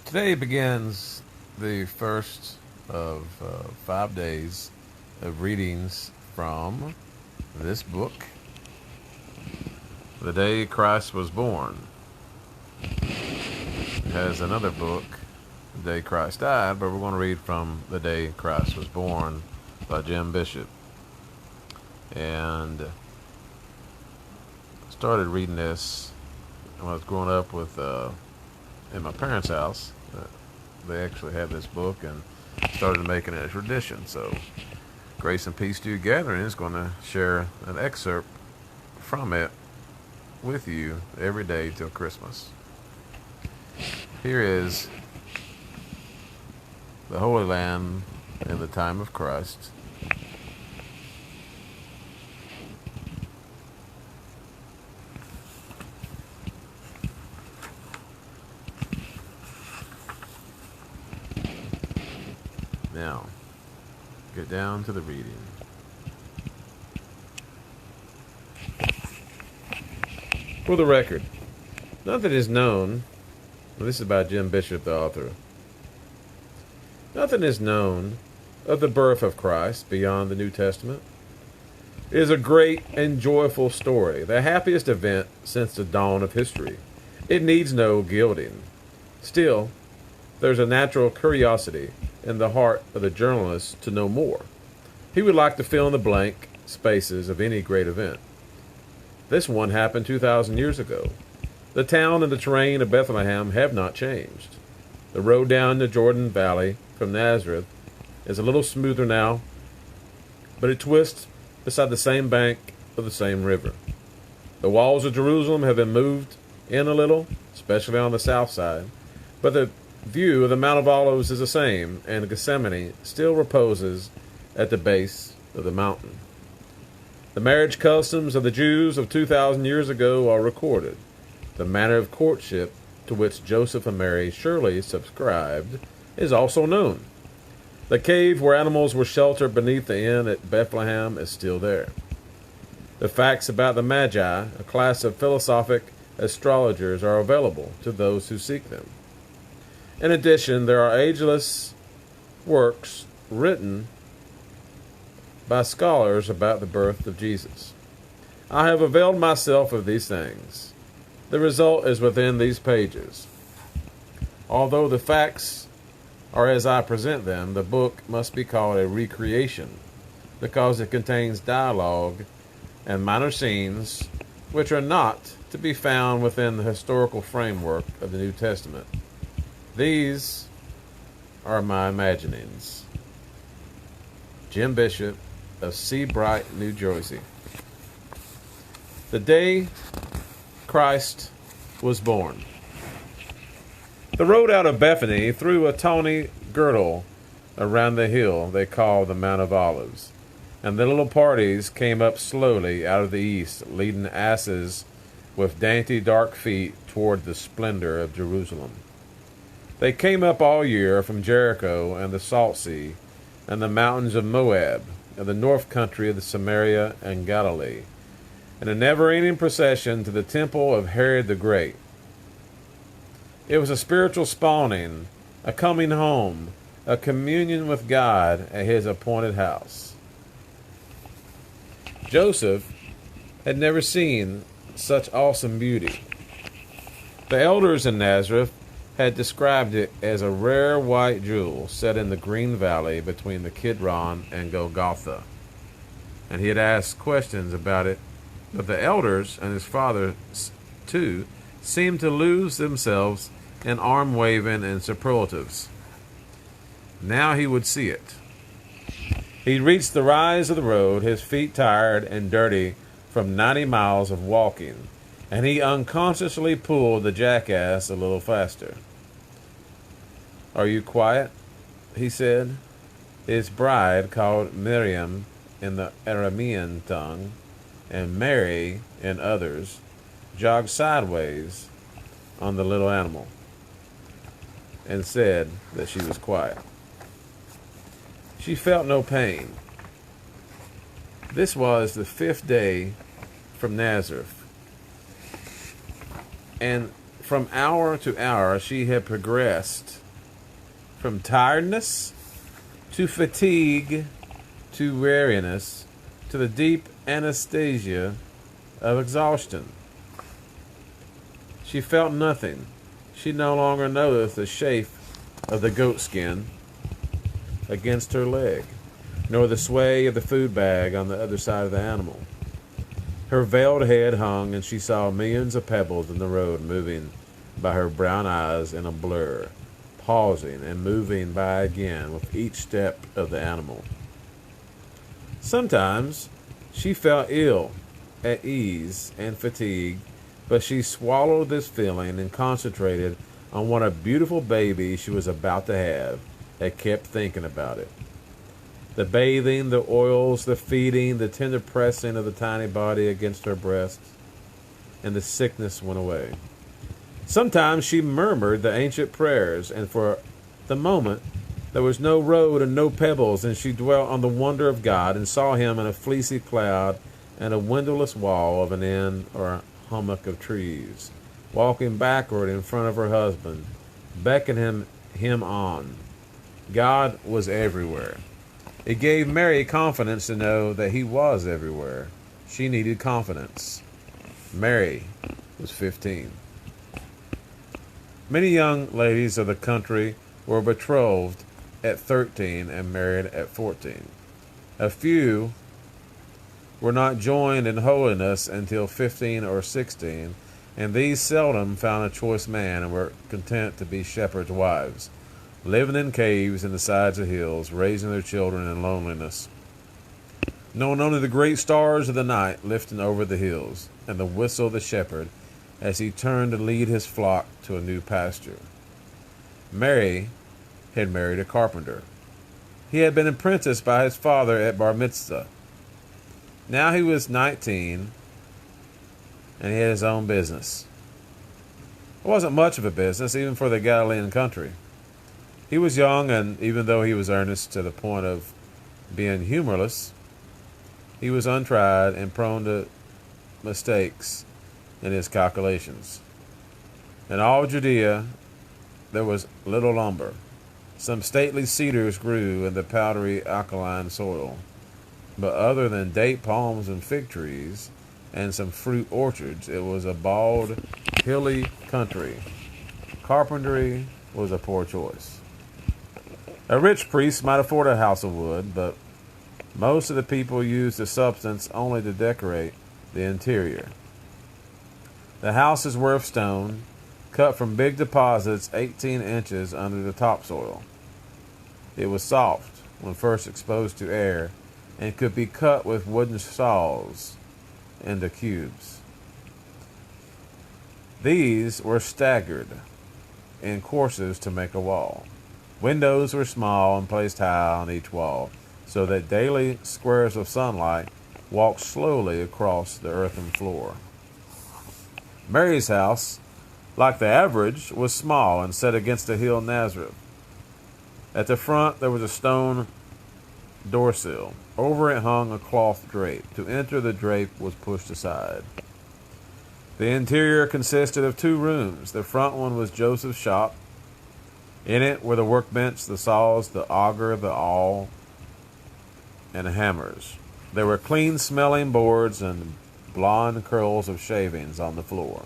Today begins the first of 5 days of readings from this book, The Day Christ Was Born. It has another book, The Day Christ Died, but we're going to read from The Day Christ Was Born by Jim Bishop. And I started reading this when I was growing up in my parents' house. They actually had this book and started making it a tradition. So Grace and Peace to You Gathering is going to share an excerpt from it with you every day till Christmas. Here is the Holy Land in the time of Christ. Now, get down to the reading. For the record, nothing is known. This is by Jim Bishop, the author. Nothing is known of the birth of Christ beyond the New Testament. It is a great and joyful story, the happiest event since the dawn of history. It needs no gilding. Still, there's a natural curiosity in the heart of the journalist to know more. He would like to fill in the blank spaces of any great event. This one happened 2,000 years ago. The town and the terrain of Bethlehem have not changed. The road down the Jordan Valley from Nazareth is a little smoother now, but it twists beside the same bank of the same river. The walls of Jerusalem have been moved in a little, especially on the south side, but the view of the Mount of Olives is the same, and Gethsemane still reposes at the base of the mountain. The marriage customs of the Jews of 2,000 years ago are recorded. The manner of courtship to which Joseph and Mary surely subscribed is also known. The cave where animals were sheltered beneath the inn at Bethlehem is still there. The facts about the Magi, a class of philosophic astrologers, are available to those who seek them. In addition, there are ageless works written by scholars about the birth of Jesus. I have availed myself of these things. The result is within these pages. Although the facts are as I present them, the book must be called a recreation because it contains dialogue and minor scenes which are not to be found within the historical framework of the New Testament. These are my imaginings. Jim Bishop of Seabright, New Jersey. The day Christ was born. The road out of Bethany through a tawny girdle around the hill they call the Mount of Olives, and the little parties came up slowly out of the east, leading asses with dainty dark feet toward the splendor of Jerusalem. They came up all year from Jericho and the Salt Sea and the mountains of Moab and the north country of the Samaria and Galilee, in a never-ending procession to the temple of Herod the Great. It was a spiritual spawning, a coming home, a communion with God at his appointed house. Joseph had never seen such awesome beauty. The elders in Nazareth had described it as a rare white jewel set in the green valley between the Kidron and Golgotha. And he had asked questions about it, but the elders and his father, too, seemed to lose themselves in arm-waving and superlatives. Now he would see it. He reached the rise of the road, his feet tired and dirty from 90 miles of walking, and he unconsciously pulled the jackass a little faster. "Are you quiet?" he said. His bride, called Miriam in the Aramean tongue, and Mary and others, jogged sideways on the little animal and said that she was quiet. She felt no pain. This was the 5th day from Nazareth, and from hour to hour, she had progressed from tiredness to fatigue to weariness to the deep anesthesia of exhaustion. She felt nothing. She no longer noticed the chafe of the goat skin against her leg, nor the sway of the food bag on the other side of the animal. Her veiled head hung, and she saw millions of pebbles in the road moving by her brown eyes in a blur, pausing and moving by again with each step of the animal. Sometimes she felt ill, at ease, and fatigued, but she swallowed this feeling and concentrated on what a beautiful baby she was about to have, and kept thinking about it. The bathing, the oils, the feeding, the tender pressing of the tiny body against her breast, and the sickness went away. Sometimes she murmured the ancient prayers, and for the moment there was no road and no pebbles, and she dwelt on the wonder of God and saw him in a fleecy cloud and a windowless wall of an inn or hummock of trees, walking backward in front of her husband, beckoning him on. God was everywhere. It gave Mary confidence to know that he was everywhere. She needed confidence. Mary was 15. Many young ladies of the country were betrothed at 13 and married at 14. A few were not joined in holiness until 15 or 16, and these seldom found a choice man and were content to be shepherds' wives, living in caves in the sides of hills, raising their children in loneliness, knowing only the great stars of the night lifting over the hills, and the whistle of the shepherd as he turned to lead his flock to a new pasture. Mary had married a carpenter. He had been apprenticed by his father at Bar Mitzvah. Now he was 19, and he had his own business. It wasn't much of a business, even for the Galilean country. He was young, and even though he was earnest to the point of being humorless, he was untried and prone to mistakes in his calculations. In all Judea, there was little lumber. Some stately cedars grew in the powdery alkaline soil, but other than date palms and fig trees and some fruit orchards, it was a bald, hilly country. Carpentry was a poor choice. A rich priest might afford a house of wood, but most of the people used the substance only to decorate the interior. The houses were of stone, cut from big deposits 18 inches under the topsoil. It was soft when first exposed to air and could be cut with wooden saws into cubes. These were staggered in courses to make a wall. Windows were small and placed high on each wall, so that daily squares of sunlight walked slowly across the earthen floor. Mary's house, like the average, was small and set against a hill Nazareth. At the front there was a stone doorsill. Over it hung a cloth drape. To enter, the drape was pushed aside. The interior consisted of 2 rooms. The front one was Joseph's shop. In it were the workbench, the saws, the auger, the awl, and hammers. There were clean-smelling boards and blonde curls of shavings on the floor.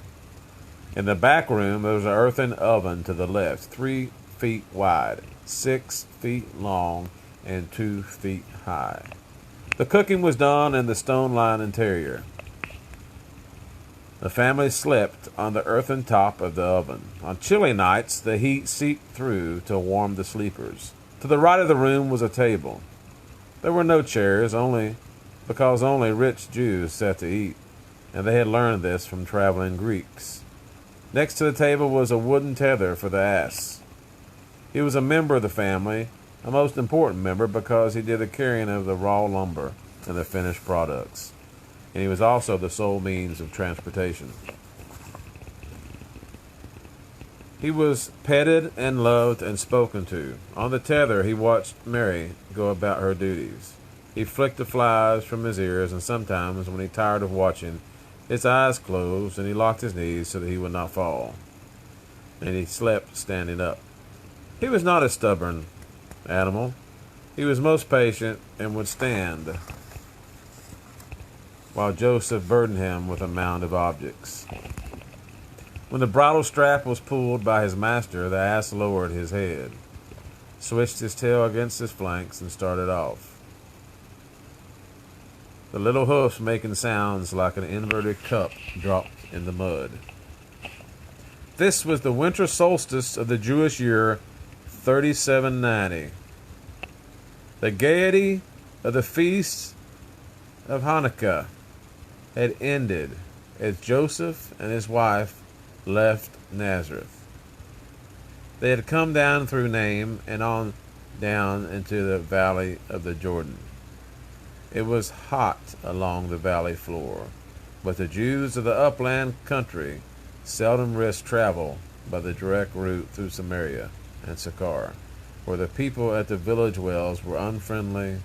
In the back room there was an earthen oven to the left, 3 feet wide, 6 feet long, and 2 feet high. The cooking was done in the stone-lined interior. The family slept on the earthen top of the oven. On chilly nights, the heat seeped through to warm the sleepers. To the right of the room was a table. There were no chairs, because only rich Jews sat to eat, and they had learned this from traveling Greeks. Next to the table was a wooden tether for the ass. He was a member of the family, a most important member because he did the carrying of the raw lumber and the finished products, and he was also the sole means of transportation. He was petted and loved and spoken to. On the tether he watched Mary go about her duties. He flicked the flies from his ears, and sometimes, when he tired of watching, his eyes closed and he locked his knees so that he would not fall. and he slept standing up. He was not a stubborn animal. He was most patient and would stand while Joseph burdened him with a mound of objects. When the bridle strap was pulled by his master, the ass lowered his head, switched his tail against his flanks, and started off, the little hoofs making sounds like an inverted cup dropped in the mud. This was the winter solstice of the Jewish year 3790. The gaiety of the feast of Hanukkah had ended as Joseph and his wife left Nazareth. They had come down through Naim and on down into the valley of the Jordan. It was hot along the valley floor, but the Jews of the upland country seldom risked travel by the direct route through Samaria and Sychar, where the people at the village wells were unfriendly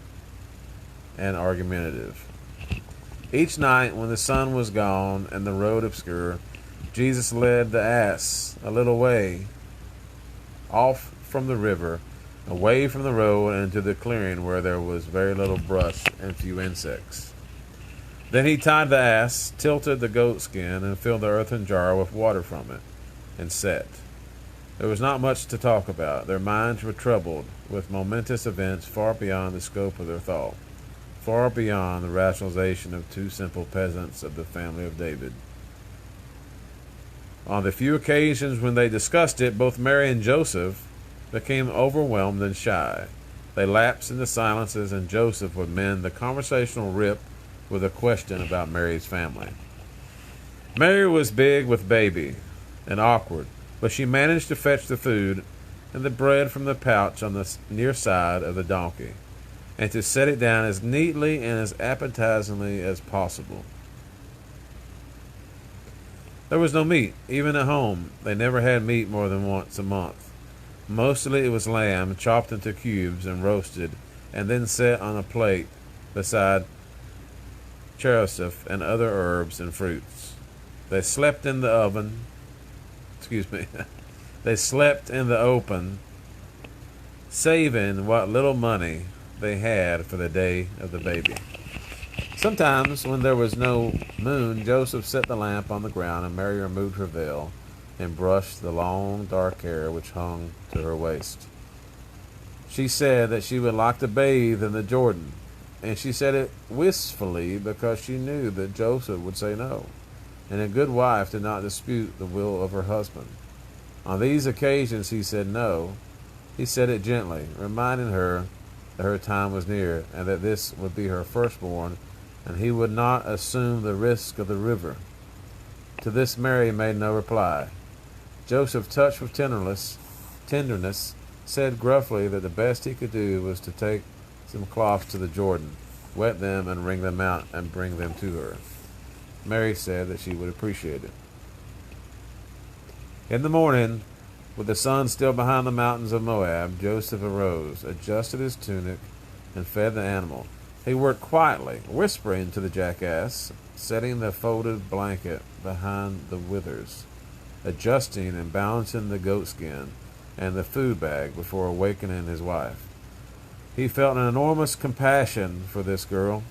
and argumentative. Each night, when the sun was gone and the road obscure, Jesus led the ass a little way off from the river, away from the road, and into the clearing where there was very little brush and few insects. Then he tied the ass, tilted the goat skin, and filled the earthen jar with water from it, and set. There was not much to talk about. Their minds were troubled with momentous events far beyond the scope of their thought, far beyond the rationalization of two simple peasants of the family of David. On the few occasions when they discussed it, both Mary and Joseph became overwhelmed and shy. They lapsed into silences, and Joseph would mend the conversational rip with a question about Mary's family. Mary was big with baby and awkward, but she managed to fetch the food and the bread from the pouch on the near side of the donkey, and to set it down as neatly and as appetizingly as possible. There was no meat, even at home. They never had meat more than once a month. Mostly it was lamb, chopped into cubes and roasted, and then set on a plate beside charoseph and other herbs and fruits. They slept in the oven. They slept in the open, saving what little money they had for the day of the baby. Sometimes, when there was no moon, Joseph set the lamp on the ground, and Mary removed her veil and brushed the long, dark hair which hung to her waist. She said that she would like to bathe in the Jordan, and she said it wistfully because she knew that Joseph would say no, and a good wife did not dispute the will of her husband. On these occasions he said no. He said it gently, reminding her that her time was near, and that this would be her firstborn, and he would not assume the risk of the river. To this Mary made no reply. Joseph, touched with tenderness, said gruffly that the best he could do was to take some cloths to the Jordan, wet them, and wring them out, and bring them to her. Mary said that she would appreciate it. In the morning, with the sun still behind the mountains of Moab, Joseph arose, adjusted his tunic, and fed the animal. He worked quietly, whispering to the jackass, setting the folded blanket behind the withers, adjusting and balancing the goatskin and the food bag before awakening his wife. He felt an enormous compassion for this girl,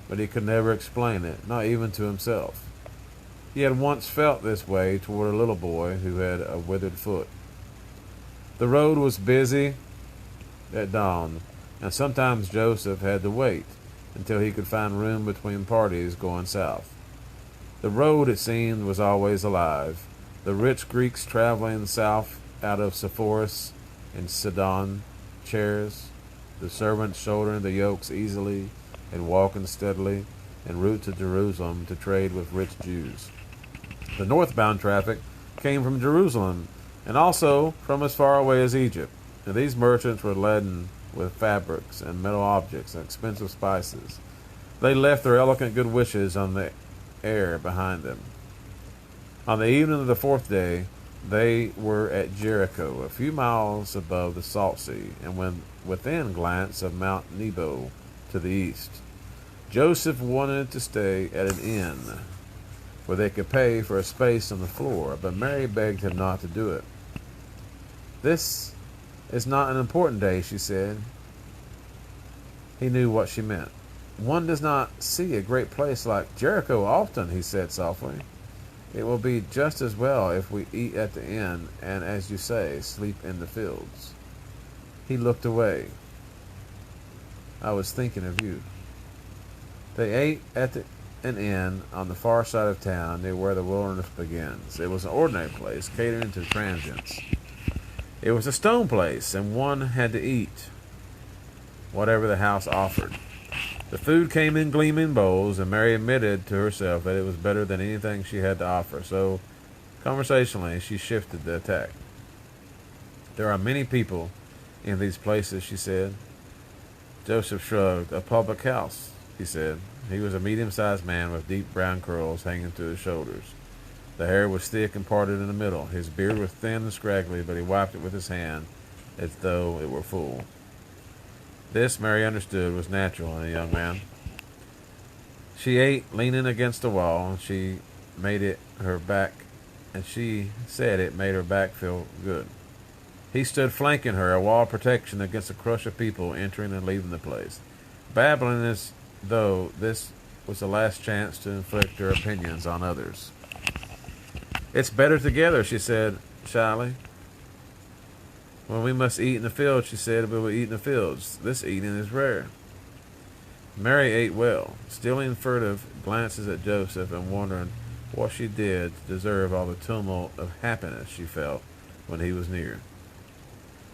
but he could never explain it, not even to himself. He had once felt this way toward a little boy who had a withered foot. The road was busy at dawn, and sometimes Joseph had to wait until he could find room between parties going south. The road, it seemed, was always alive. The rich Greeks traveling south out of Sepphoris and Sidon chairs, the servants shouldering the yokes easily and walking steadily en route to Jerusalem to trade with rich Jews. The northbound traffic came from Jerusalem and also from as far away as Egypt, and these merchants were laden with fabrics and metal objects and expensive spices. They left their elegant good wishes on the air behind them. On the evening of the fourth day, they were at Jericho, a few miles above the Salt Sea, and when within glance of Mount Nebo to the east. Joseph wanted to stay at an inn. where they could pay for a space on the floor, but Mary begged him not to do it. "This is not an important day," she said. He knew what she meant. "One does not see a great place like Jericho often," he said softly. "It will be just as well if we eat at the inn and, as you say, sleep in the fields." He looked away. "I was thinking of you." They ate at an inn on the far side of town, near where the wilderness begins. It was an ordinary place, catering to transients. It was a stone place, and one had to eat whatever the house offered. The food came in gleaming bowls, and Mary admitted to herself that it was better than anything she had to offer, so conversationally she shifted the attack. "There are many people in these places," she said. Joseph shrugged. "A public house," he said. He was a medium-sized man with deep brown curls hanging to his shoulders. The hair was thick and parted in the middle. His beard was thin and scraggly, but he wiped it with his hand as though it were full. This, Mary understood, was natural in a young man. She ate, leaning against the wall, and she said it made her back feel good. He stood flanking her, a wall of protection against a crush of people entering and leaving the place, babbling as though this was the last chance to inflict her opinions on others. "It's better together," she said shyly. "When we must eat in the fields," she said, "we will eat in the fields. This eating is rare." Mary ate well, stealing furtive glances at Joseph and wondering what she did to deserve all the tumult of happiness she felt when he was near.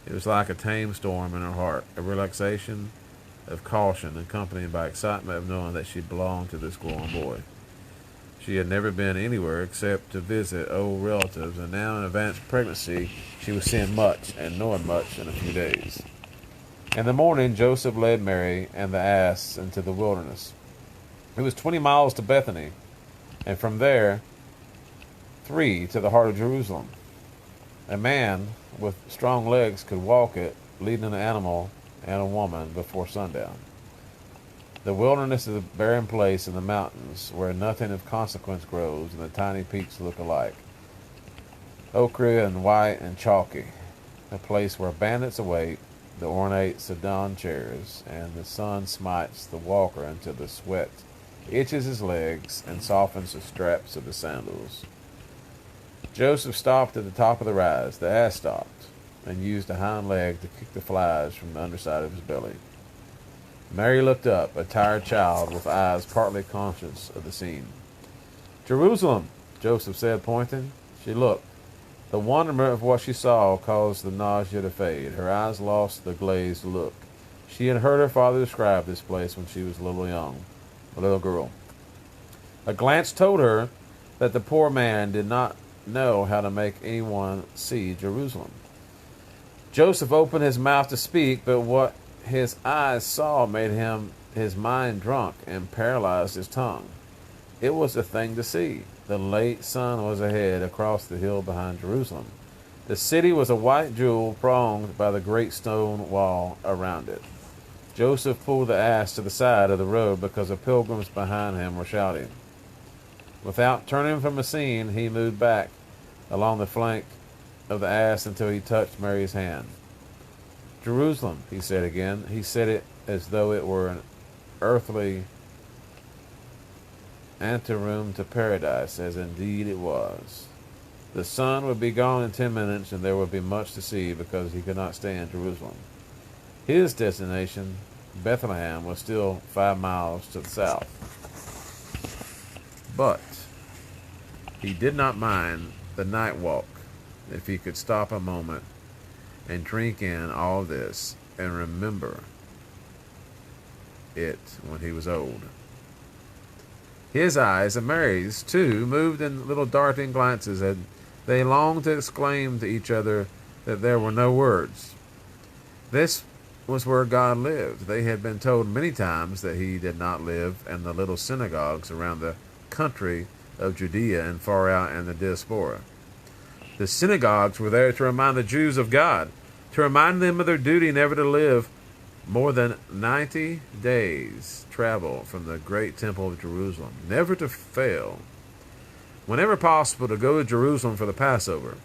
It was like a tame storm in her heart, a relaxation of caution accompanied by excitement of knowing that she belonged to this growing boy. She had never been anywhere except to visit old relatives, and now in advanced pregnancy she was seeing much and knowing much in a few days. In the morning, Joseph led Mary and the ass into the wilderness. It was 20 miles to Bethany, and from there 3 to the heart of Jerusalem. A man with strong legs could walk it, leading an animal and a woman before sundown. The wilderness is a barren place in the mountains where nothing of consequence grows and the tiny peaks look alike, ochre and white and chalky, a place where bandits await the ornate sedan chairs, and the sun smites the walker until the sweat itches his legs and softens the straps of the sandals. Joseph stopped at the top of the rise. The ass stopped and used a hind leg to kick the flies from the underside of his belly. Mary looked up, a tired child with eyes partly conscious of the scene. "Jerusalem," Joseph said, pointing. She looked. The wonderment of what she saw caused the nausea to fade. Her eyes lost the glazed look. She had heard her father describe this place when she was a little girl. A glance told her that the poor man did not know how to make anyone see Jerusalem. Joseph opened his mouth to speak, but what his eyes saw made his mind drunk and paralyzed his tongue. It was a thing to see. The late sun was ahead across the hill behind Jerusalem. The city was a white jewel pronged by the great stone wall around it. Joseph pulled the ass to the side of the road because the pilgrims behind him were shouting. Without turning from the scene, he moved back along the flank of the ass until he touched Mary's hand. "Jerusalem," he said again. He said it as though it were an earthly anteroom to paradise, as indeed it was. The sun would be gone in 10 minutes, and there would be much to see because he could not stay in Jerusalem. His destination, Bethlehem, was still 5 miles to the south. But he did not mind the night walk if he could stop a moment and drink in all this and remember it when he was old. His eyes, and Mary's too, moved in little darting glances, and they longed to exclaim to each other that there were no words. This was where God lived. They had been told many times that he did not live in the little synagogues around the country of Judea and far out in the diaspora. The synagogues were there to remind the Jews of God, to remind them of their duty never to live more than 90 days' travel from the great temple of Jerusalem, never to fail whenever possible, to go to Jerusalem for the Passover.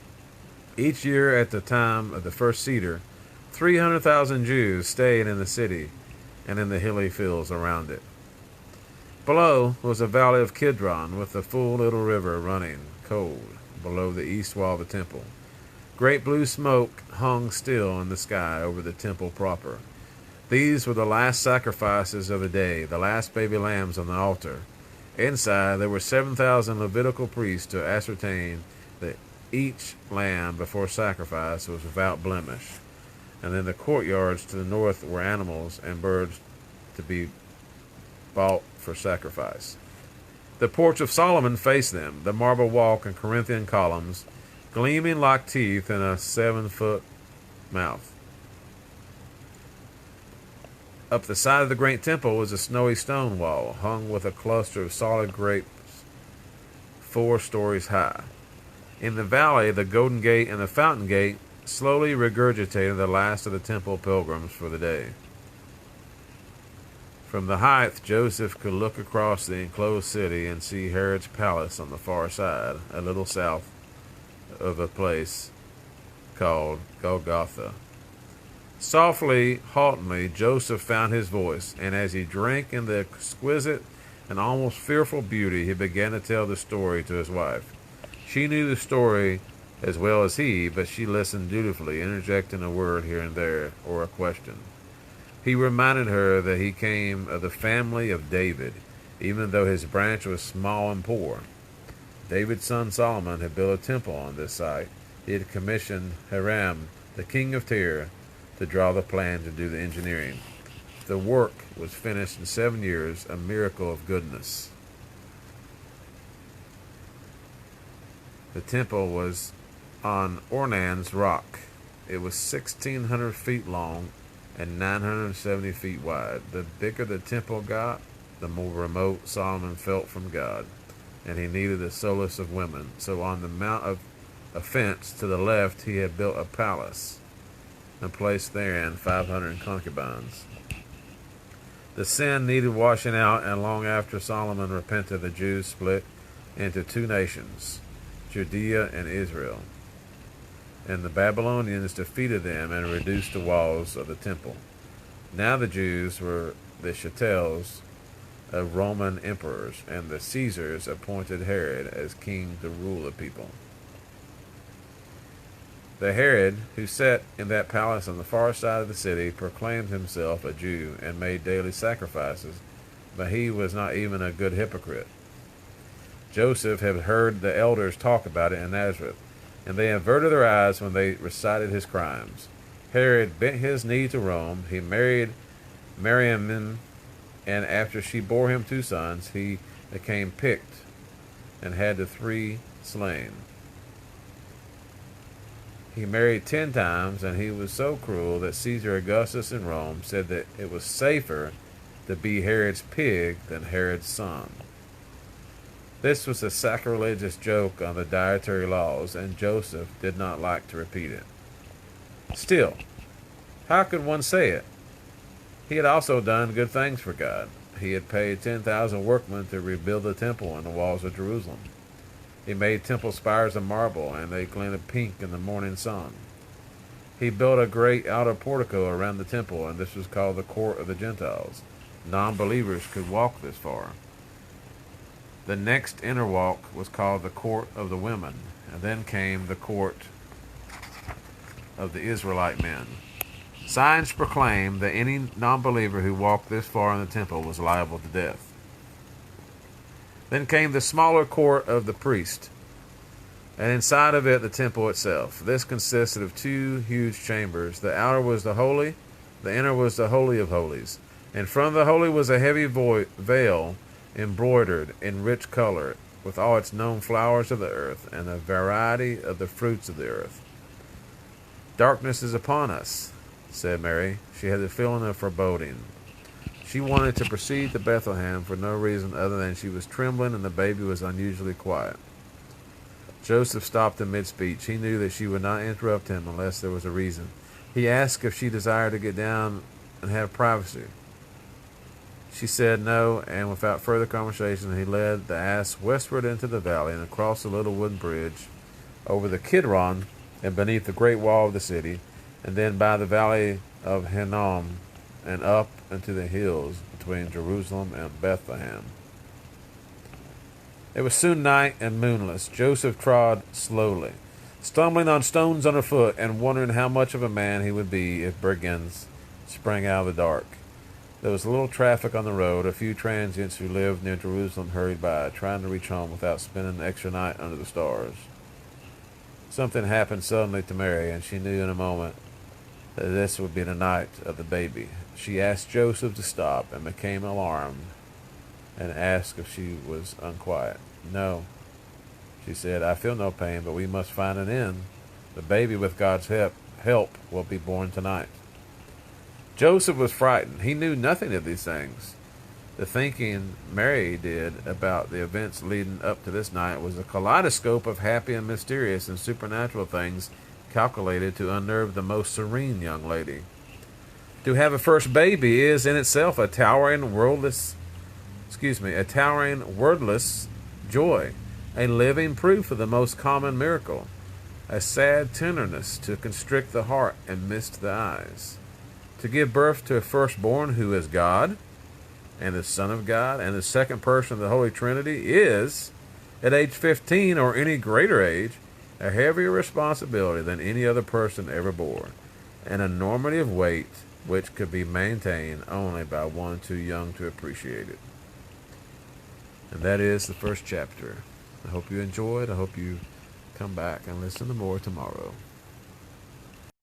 Each year at the time of the first Seder, 300,000 Jews stayed in the city and in the hilly fields around it. Below was a valley of Kidron with a full little river running cold below the east wall of the temple. Great blue smoke hung still in the sky over the temple proper. These were the last sacrifices of the day, the last baby lambs on the altar. Inside there were 7,000 Levitical priests to ascertain that each lamb before sacrifice was without blemish. And in the courtyards to the north were animals and birds to be bought for sacrifice. The porch of Solomon faced them, the marble walk and Corinthian columns, gleaming like teeth in a 7-foot mouth. Up the side of the great temple was a snowy stone wall, hung with a cluster of solid grapes 4 stories high. In the valley, the Golden Gate and the Fountain Gate slowly regurgitated the last of the temple pilgrims for the day. From the height, Joseph could look across the enclosed city and see Herod's palace on the far side, a little south of a place called Golgotha. Softly, haltingly, Joseph found his voice, and as he drank in the exquisite and almost fearful beauty, he began to tell the story to his wife. She knew the story as well as he, but she listened dutifully, interjecting a word here and there, or a question. He reminded her that he came of the family of David, even though his branch was small and poor. David's son Solomon had built a temple on this site. He had commissioned Hiram, the king of Tyre, to draw the plans and do the engineering. The work was finished in 7 years, a miracle of goodness. The temple was on Ornan's rock. It was 1,600 feet long and 970 feet wide. The bigger the temple got, the more remote Solomon felt from God, and he needed the solace of women. So on the Mount of Offense to the left, he had built a palace and placed therein 500 concubines. The sin needed washing out, and long after Solomon repented, the Jews split into 2 nations, Judea and Israel. And the Babylonians defeated them and reduced the walls of the temple. Now the Jews were the chatels of Roman emperors, and the Caesars appointed Herod as king to rule the people. The Herod, who sat in that palace on the far side of the city, proclaimed himself a Jew and made daily sacrifices, but he was not even a good hypocrite. Joseph had heard the elders talk about it in Nazareth, and they averted their eyes when they recited his crimes. Herod bent his knee to Rome. He married Mariamne, and after she bore him 2 sons, he became picked and had the 3 slain. He married 10 times, and he was so cruel that Caesar Augustus in Rome said that it was safer to be Herod's pig than Herod's son. This was a sacrilegious joke on the dietary laws, and Joseph did not like to repeat it. Still, how could one say it? He had also done good things for God. He had paid 10,000 workmen to rebuild the temple and the walls of Jerusalem. He made temple spires of marble, and they glinted pink in the morning sun. He built a great outer portico around the temple, and this was called the Court of the Gentiles. Non-believers could walk this far. The next inner walk was called the Court of the Women, and then came the Court of the Israelite men. Signs proclaimed that any non-believer who walked this far in the temple was liable to death. Then came the smaller court of the priest, and inside of it the temple itself. This consisted of 2 huge chambers. The outer was the holy, the inner was the holy of holies. And from the holy was a heavy veil embroidered in rich color, with all its known flowers of the earth, and a variety of the fruits of the earth. "Darkness is upon us," said Mary. She had the feeling of foreboding. She wanted to proceed to Bethlehem for no reason other than she was trembling and the baby was unusually quiet. Joseph stopped in mid-speech. He knew that she would not interrupt him unless there was a reason. He asked if she desired to get down and have privacy. She said no, and without further conversation, he led the ass westward into the valley and across the little wooden bridge over the Kidron and beneath the great wall of the city, and then by the valley of Hinnom and up into the hills between Jerusalem and Bethlehem. It was soon night and moonless. Joseph trod slowly, stumbling on stones underfoot and wondering how much of a man he would be if brigands sprang out of the dark. There was little traffic on the road. A few transients who lived near Jerusalem hurried by, trying to reach home without spending an extra night under the stars. Something happened suddenly to Mary, and she knew in a moment that this would be the night of the baby. She asked Joseph to stop and became alarmed and asked if she was unquiet. No, she said, I feel no pain, but we must find an end. The baby, with God's help, will be born tonight. Joseph was frightened. He knew nothing of these things. The thinking Mary did about the events leading up to this night was a kaleidoscope of happy and mysterious and supernatural things calculated to unnerve the most serene young lady. To have a first baby is in itself a towering wordless joy, a living proof of the most common miracle, a sad tenderness to constrict the heart and mist the eyes. To give birth to a firstborn who is God and the Son of God and the second person of the Holy Trinity is, at age 15 or any greater age, a heavier responsibility than any other person ever bore, an enormity of weight which could be maintained only by one too young to appreciate it. And that is the first chapter. I hope you enjoyed. I hope you come back and listen to more tomorrow.